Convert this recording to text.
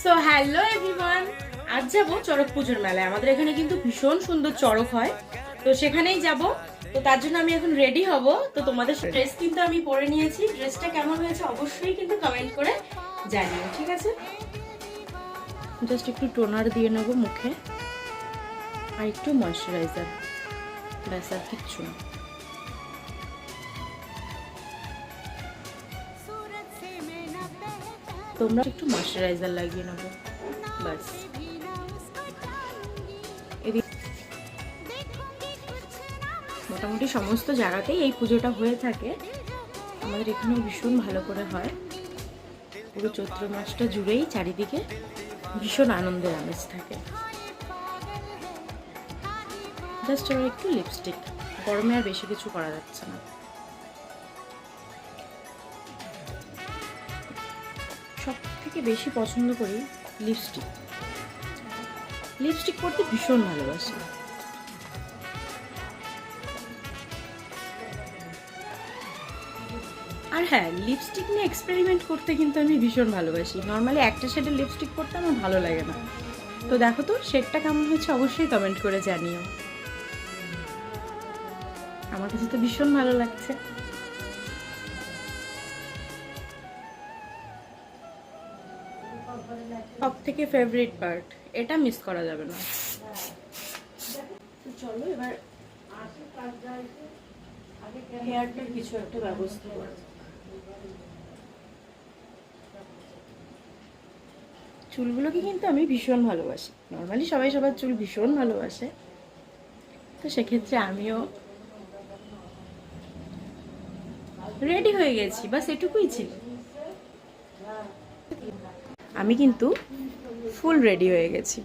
So hello everyone, আজ যাব চড়ক পুজোর মেলায়। আমাদের এখানে কিন্তু ভীষণ সুন্দর চড়ক হয়, তো সেখানেই যাব। তো তার জন্য আমি এখন রেডি হব। তো তোমাদের ড্রেস কিন্তু আমি পরে নিয়েছি। ড্রেসটা কেমন হয়েছে অবশ্যই কিন্তু কমেন্ট করে জানিও, ঠিক আছে? জাস্ট একটু টোনার দিয়ে নেবো মুখে আর একটু ময়শ্চারাইজার, ব্যাস আর কিচ্ছু না। তোমরা একটু ময়শ্চারাইজার লাগিয়ে নেবো, ব্যাস। মোটামুটি সমস্ত জায়গাতেই এই পুজোটা হয়ে থাকে, আমাদের এখানেও ভীষণ ভালো করে হয়। পুরো চৈত্র মাসটা জুড়েই চারিদিকে ভীষণ আনন্দের আমেজ থাকে। জাস্ট এবার একটু লিপস্টিক, গরমে আর বেশি কিছু করা যাচ্ছে না। সব থেকে বেশি পছন্দ করি লিপস্টিক। লিপস্টিক পরতে ভীষণ ভালোবাসি। আর হ্যাঁ, লিপস্টিক নিয়ে এক্সপেরিমেন্ট করতে কিন্তু আমি ভীষণ ভালোবাসি। নর্মালি একটা শেডের লিপস্টিক পরতে আমার ভালো লাগে না। তো দেখো তো শেডটা কেমন হয়েছে অবশ্যই কমেন্ট করে জানিও। আমার কাছে তো ভীষণ ভালো লাগছে। সব থেকে ফেভারিট পার্ট, এটা মিস করা যাবে না। চলো এবার হেয়ারটার কিছু একটা ব্যবস্থা করা। চুলগুলোকে কিন্তু আমি ভীষণ ভালোবাসি। নর্মালি সবাই সবার চুল ভীষণ ভালোবাসে, তো সেক্ষেত্রে আমিও রেডি হয়ে গেছি, বাস এটুকুই ছিল। আমি কিন্তু ফুল রেডি হয়ে গেছি।